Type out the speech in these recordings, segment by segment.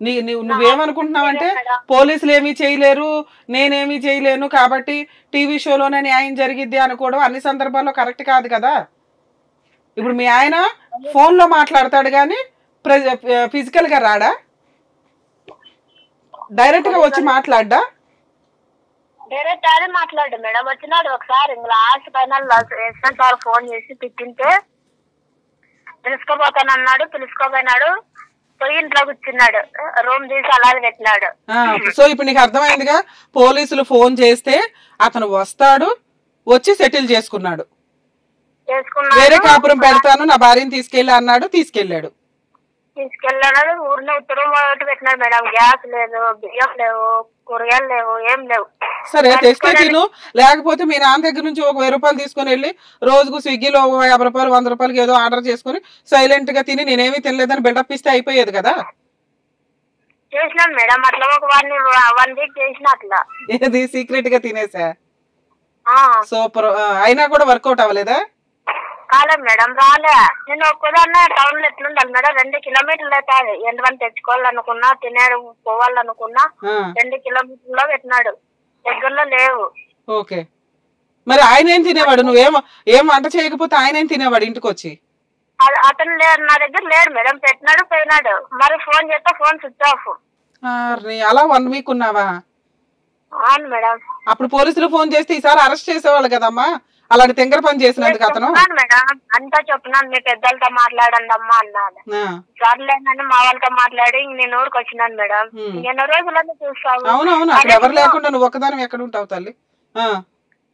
నువ్వేమనుకుంటున్నావంటే పోలీసులు ఏమీ చేయలేరు, నేనేమీ చేయలేను, కాబట్టి టీవీ షోలోనే న్యాయం జరిగిద్ది అనుకోవడం అన్ని సందర్భాల్లో కరెక్ట్ కాదు కదా. ఇప్పుడు మీ ఆయన ఫోన్లో మాట్లాడతాడు కానీ ఫిజికల్గా రాడా, డైరెక్ట్గా వచ్చి మాట్లాడ్డా? డైరెక్ట్ అదే మాట్లాడు మేడం. వచ్చినాడు ఒకసారి last final SN sir phone చేసి తిట్టింటే పిలుచుకోపోతానన్నాడు, పిలుచుకోపోయినాడు, పోయి ఇంట్లో కూర్చున్నాడు, రూమ్ తీసి అలాగే పెట్టినాడు. సో ఇప్పుడు నీకు అర్థమైందిగా, పోలీసులు ఫోన్ చేస్తే అతను వస్తాడు, వచ్చి సెటిల్ చేసుకున్నాడు, వేరే కాపురం పెడతాను నా భార్యని తీసుకెళ్ళి అన్నాడు, తీసుకెళ్ళాడు. ఊరిలో ఉత్తరం పెట్టినాడు మేడం. గ్యాస్ లేదు, బియ్యం లేవు, కూరగాయలు లేవు, ఏం లేవు. సరే తెస్తే తిను, లేకపోతే మీ నాన్న దగ్గర నుంచి ఒక 1000 రూపాయలు తీసుకుని వెళ్ళి రోజుకు స్విగ్గీలో 50 రూపాయలు 100 రూపాయలకి ఏదో ఆర్డర్ చేసుకుని సైలెంట్ గా తిని నేనేమీ తినలేదని బిల్డప్ ఇస్తే అయిపోయేది కదా. చేసినాను మేడం అట్లా, ఒక 1 వీక్ చేసిన అట్లా. ఏది సీక్రెట్ గా తినేసా? సూపర్. అయినా కూడా వర్కౌట్ అవ్వలేదా? కాలేదు మేడం, రాలే. నేను ఒక్కదాన్నే టౌన్ లో ఎట్లుండాలి మేడం, 2 కిలోమీటర్లు అవుతాయి. ఎంతమంది తెచ్చుకోవాలనుకున్నా, తినేడు పోవాలనుకున్నా 2 కిలోమీటర్లో పెట్టినాడు, దగ్గరలో లేవు. ఓకే, మరి ఆయన ఏం తినేవాడు? ఏం వంట చేయకపోతే ఆయన ఏం తినేవాడు ఇంటికి వచ్చి? అతను లేడు, నా దగ్గర లేడు మేడం. పెట్టినాడు, పోయినాడు. మరి ఫోన్ చేస్తే ఫోన్ స్విచ్ ఆఫ్. అలా 1 వీక్ ఉన్నావా? అవును మేడం. అప్పుడు పోలీసులు ఫోన్ చేస్తే ఈసారి అరెస్ట్ చేసేవాళ్ళు కదమ్మా, అలాంటి తెంగర పని చేసినందుకు అతను. మేడం అంతా చెప్తున్నాను, మీ పెద్దలతో మాట్లాడండి అమ్మా అన్నాడు. సర్లేనని మా వాళ్ళతో మాట్లాడి నేను ఊరికి వచ్చినాను మేడం. ఎన్నో రోజులన్నీ చూస్తావు. అవునవును, అక్కడ ఎవరు లేకుండా నువ్వు ఒకదాని ఎక్కడ ఉంటావు తల్లి?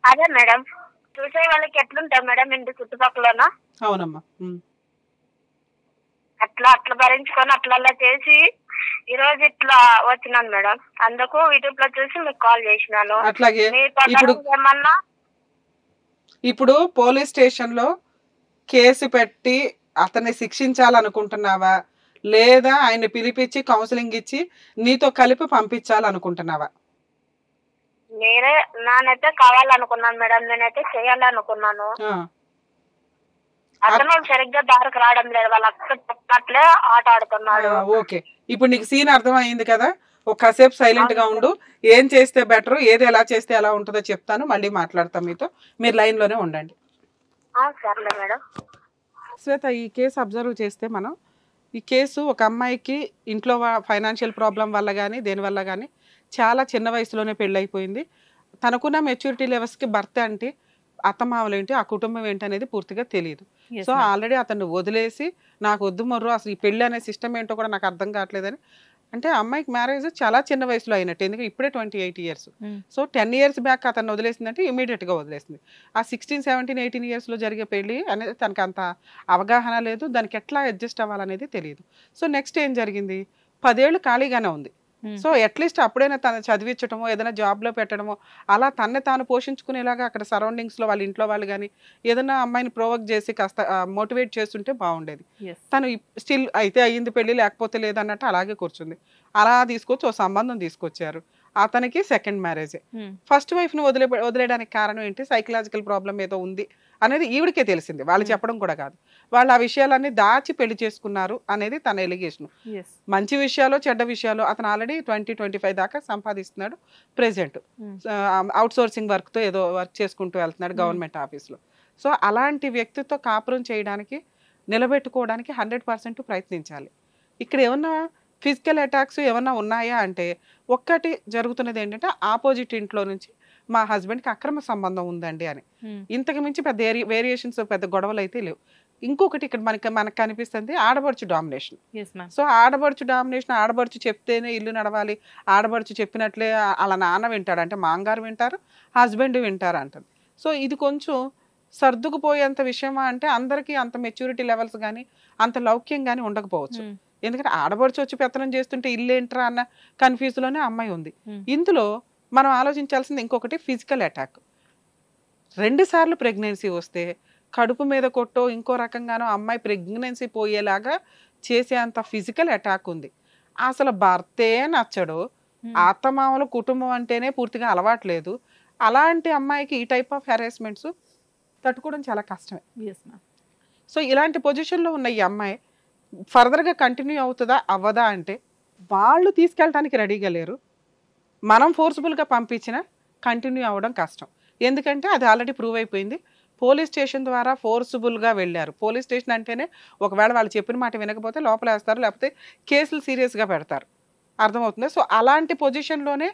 అదే మేడం, చూసే వాళ్ళకి ఎట్లుంటాయి మేడం ఇంటి చుట్టుపక్కల. అవునమ్మా, అట్లా భరించుకొని అట్లా చేసి ఈ రోజు ఇట్లా వచ్చినాను మేడం. అందుకు యూట్యూబ్ లో చూసి మీకు కాల్ చేసినాను. అట్లాగే ఏమన్నా ఇప్పుడు పోలీస్ స్టేషన్ లో కేసు పెట్టి అతన్ని శిక్షించాలనుకుంటున్నావా, లేదా ఆయన పిలిపించి కౌన్సిలింగ్ ఇచ్చి నీతో కలిపి పంపించాలనుకుంటున్నావా? నానైతే కావాలనుకున్నాను మేడం, నేనైతే చేయాలనుకున్నాను. అతను సరిగ్గా దారికి రావడం లేదు, వాళ్ళ అక్క చెప్పినట్లే ఆట ఆడుతున్నాడు. ఓకే, ఇప్పుడు నీకు సీన్ అర్థమైంది కదా. ఒకసేపు సైలెంట్ గా ఉండు, ఏం చేస్తే బెటర్, ఏది ఎలా చేస్తే ఎలా ఉంటుందో చెప్తాను, మళ్ళీ మాట్లాడతాం మీతో, మీరు లైన్ లోనే ఉండండి. శ్వేత, ఈ కేసు అబ్జర్వ్ చేస్తే మనం ఈ కేసు ఒక అమ్మాయికి ఇంట్లో ఫైనాన్షియల్ ప్రాబ్లం వల్ల కానీ దేనివల్ల కానీ చాలా చిన్న వయసులోనే పెళ్ళైపోయింది. తనకున్న మెచ్యూరిటీ లెవెల్స్కి భర్త అంటే అత్తమామలు ఏంటి, ఆ కుటుంబం ఏంటి అనేది పూర్తిగా తెలియదు. సో ఆల్రెడీ అతన్ని వదిలేసి నాకు వద్దు మర్రు, అసలు ఈ పెళ్ళి అనే సిస్టమ్ ఏంటో కూడా నాకు అర్థం కావట్లేదని, అంటే అమ్మాయికి మ్యారేజ్ చాలా చిన్న వయసులో అయినట్టు, ఎందుకంటే ఇప్పుడే 28 ఇయర్స్. సో 10 ఇయర్స్ బ్యాక్ అతను వదిలేసిందంటే ఇమీడియట్గా వదిలేసింది. ఆ 16, 17, 18 ఇయర్స్లో జరిగే పెళ్ళి అనేది తనకు అంత అవగాహన లేదు, దానికి ఎట్లా అడ్జస్ట్ అవ్వాలనేది తెలియదు. సో నెక్స్ట్ ఏం జరిగింది, 10 ఏళ్ళు ఖాళీగానే ఉంది. సో అట్లీస్ట్ అప్పుడైనా తను చదివించడమో ఏదైనా జాబ్లో పెట్టడమో అలా తన్నే తాను పోషించుకునేలాగా అక్కడ సరౌండింగ్స్లో వాళ్ళ ఇంట్లో వాళ్ళు కానీ ఏదైనా అమ్మాయిని ప్రొవోక్ చేసి కాస్త మోటివేట్ చేస్తుంటే బాగుండేది. తను స్టిల్ అయితే అయ్యింది పెళ్ళి, లేకపోతే లేదన్నట్టు అలాగే కూర్చుంది. అలా తీసుకొచ్చి ఓ సంబంధం తీసుకొచ్చారు. అతనికి సెకండ్ మ్యారేజే. ఫస్ట్ వైఫ్ని వదిలేయడానికి కారణం ఏంటి, సైకలాజికల్ ప్రాబ్లం ఏదో ఉంది అనేది ఈవిడికే తెలిసింది, వాళ్ళు చెప్పడం కూడా కాదు. వాళ్ళు ఆ విషయాలన్నీ దాచి పెళ్లి చేసుకున్నారు అనేది తన ఎలిగేషన్. మంచి విషయాలు చెడ్డ విషయాలు, అతను ఆల్రెడీ 20-25 దాకా సంపాదిస్తున్నాడు ప్రెసెంట్. అవుట్ సోర్సింగ్ వర్క్తో ఏదో వర్క్ చేసుకుంటూ వెళ్తున్నాడు గవర్నమెంట్ ఆఫీస్లో. సో అలాంటి వ్యక్తితో కాపురం చేయడానికి నిలబెట్టుకోవడానికి 100% ప్రయత్నించాలి. ఇక్కడ ఏమన్నా ఫిజికల్ అటాక్స్ ఏమన్నా ఉన్నాయా అంటే, ఒక్కటి జరుగుతున్నది ఏంటంటే ఆపోజిట్ ఇంట్లో నుంచి మా హస్బెండ్కి అక్రమ సంబంధం ఉందండి అని. ఇంతకు మించి పెద్ద వేరియేషన్స్, పెద్ద గొడవలు అయితే లేవు. ఇంకొకటి ఇక్కడ మనకు కనిపిస్తుంది ఆడబడుచు డామినేషన్. సో ఆడబడుచు డామినేషన్, ఆడబడుచు చెప్తేనే ఇల్లు నడవాలి, ఆడబడుచు చెప్పినట్లే అలా నాన్న వింటాడు అంటే మాంగారు వింటారు, హస్బెండ్ వింటారు అంటారు. సో ఇది కొంచెం సర్దుకుపోయేంత విషయమా అంటే అందరికీ అంత మెచ్యూరిటీ లెవెల్స్ కానీ అంత లౌక్యం కానీ ఉండకపోవచ్చు. ఎందుకంటే ఆడబడుచు వచ్చి పెత్తనం చేస్తుంటే ఇల్లు ఏంట్రా అన్న కన్ఫ్యూజ్లోనే అమ్మాయి ఉంది. ఇందులో మనం ఆలోచించాల్సింది ఇంకొకటి ఫిజికల్ అటాక్. 2 సార్లు ప్రెగ్నెన్సీ వస్తే కడుపు మీద కొట్టో ఇంకో రకంగానో అమ్మాయి ప్రెగ్నెన్సీ పోయేలాగా చేసేంత ఫిజికల్ అటాక్ ఉంది. అసలు భర్తే నచ్చడు, అత్తమామలు కుటుంబం అంటేనే పూర్తిగా అలవాట్లేదు. అలాంటి అమ్మాయికి ఈ టైప్ ఆఫ్ హెరాస్మెంట్స్ తట్టుకోవడం చాలా కష్టమే. సో ఇలాంటి పొజిషన్లో ఉన్న ఈ అమ్మాయి ఫర్దర్గా కంటిన్యూ అవుతుందా అవ్వదా అంటే వాళ్ళు తీసుకెళ్ళటానికి రెడీగా లేరు. మనం ఫోర్స్ఫుల్గా పంపించినా కంటిన్యూ అవ్వడం కష్టం. ఎందుకంటే అది ఆల్రెడీ ప్రూవ్ అయిపోయింది. పోలీస్ స్టేషన్ ద్వారా ఫోర్స్ఫుల్గా వెళ్ళారు. పోలీస్ స్టేషన్ అంటేనే ఒకవేళ వాళ్ళు చెప్పిన మాట వినకపోతే లోపలేస్తారు, లేకపోతే కేసులు సీరియస్గా పెడతారు. అర్థమవుతుంది. సో అలాంటి పొజిషన్లోనే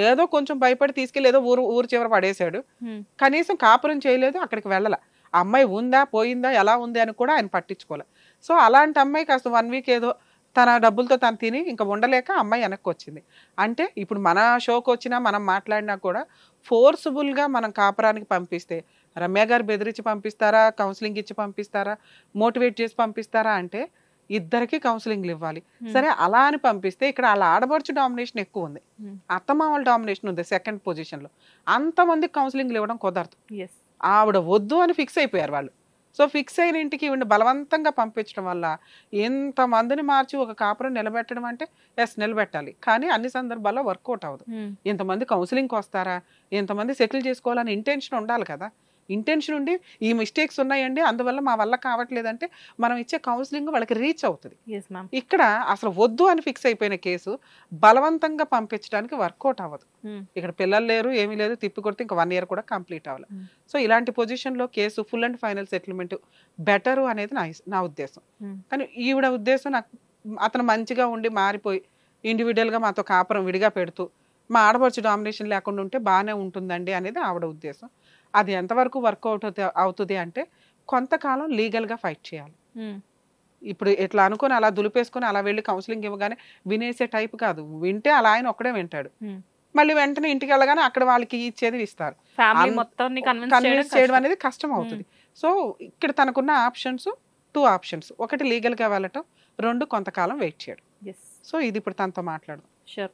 ఏదో కొంచెం భయపడి తీసుకెళ్ళి ఏదో ఊరు చివర పడేశాడు. కనీసం కాపురం చేయలేదు, అక్కడికి వెళ్ళాల. అమ్మాయి ఉందా పోయిందా ఎలా ఉంది అని కూడా ఆయన పట్టించుకోలే. సో అలాంటి అమ్మాయి కాస్త 1 వీక్ ఏదో తన డబ్బులతో తను తిని ఇంకా ఉండలేక అమ్మాయి వెనక్కి వచ్చింది. అంటే ఇప్పుడు మన షోకి వచ్చినా మనం మాట్లాడినా కూడా ఫోర్స్ఫుల్గా మనం కాపురానికి పంపిస్తే రమ్య గారు బెదిరించి పంపిస్తారా, కౌన్సిలింగ్ ఇచ్చి పంపిస్తారా, మోటివేట్ చేసి పంపిస్తారా అంటే ఇద్దరికి కౌన్సిలింగ్లు ఇవ్వాలి. సరే అలా అని పంపిస్తే ఇక్కడ వాళ్ళ ఆడబడుచు డామినేషన్ ఎక్కువ ఉంది, అత్తమామల డామినేషన్ ఉంది సెకండ్ పొజిషన్లో. అంతమందికి కౌన్సిలింగ్లు ఇవ్వడం కుదరదు. ఆవిడ వద్దు అని ఫిక్స్ అయిపోయారు వాళ్ళు. సో ఫిక్స్ అయిన ఇంటికి ఈవిడ బలవంతంగా పంపించడం వల్ల ఎంతమందిని మార్చి ఒక కాపురం నిలబెట్టడం అంటే నిలబెట్టాలి, కానీ అన్ని సందర్భాల్లో వర్కౌట్ అవ్వదు. ఇంతమంది కౌన్సిలింగ్కి వస్తారా, ఇంతమంది సెటిల్ చేసుకోవాలని ఇంటెన్షన్ ఉండాలి కదా. ఇంటెన్షన్ ఉండి ఈ మిస్టేక్స్ ఉన్నాయండి అందువల్ల మా వల్ల కావట్లేదంటే మనం ఇచ్చే కౌన్సిలింగ్ వాళ్ళకి రీచ్ అవుతుంది. ఇక్కడ అసలు వద్దు అని ఫిక్స్ అయిపోయిన కేసు బలవంతంగా పంపించడానికి వర్కౌట్ అవ్వదు. ఇక్కడ పిల్లలు లేరు, ఏమీ లేదు, తిప్పి కొడితే ఇంకా 1 ఇయర్ కూడా కంప్లీట్ అవ్వాలి. సో ఇలాంటి పొజిషన్లో case full and final settlement better అనేది నా ఉద్దేశం. కానీ ఈవిడ ఉద్దేశం నాకు అతను మంచిగా ఉండి మారిపోయి ఇండివిజువల్గా మాతో కాపురం విడిగా పెడుతూ మా ఆడపడుచు డామినేషన్ లేకుండా ఉంటే బాగానే ఉంటుందండి అనేది ఆవిడ ఉద్దేశం. అది ఎంతవరకు వర్కౌట్ అవుతుంది అంటే కొంతకాలం లీగల్గా ఫైట్ చేయాలి. ఇప్పుడు ఇట్లా అనుకుని అలా దులిపేసుకుని అలా వెళ్ళి కౌన్సిలింగ్ ఇవ్వగానే వినేసే టైప్ కాదు. వింటే అలా ఆయన ఒక్కడే వింటాడు, మళ్ళీ వెంటనే ఇంటికి వెళ్ళగానే అక్కడ వాళ్ళకి ఇచ్చేది ఇస్తారు. కన్విన్స్ చేయడం అనేది కష్టం అవుతుంది. సో ఇక్కడ తనకున్న ఆప్షన్స్ 2 ఆప్షన్స్, ఒకటి లీగల్గా వెళ్ళటం, 2 కొంతకాలం వెయిట్ చేయడం. సో ఇది ఇప్పుడు తనతో మాట్లాడదాం. Sure.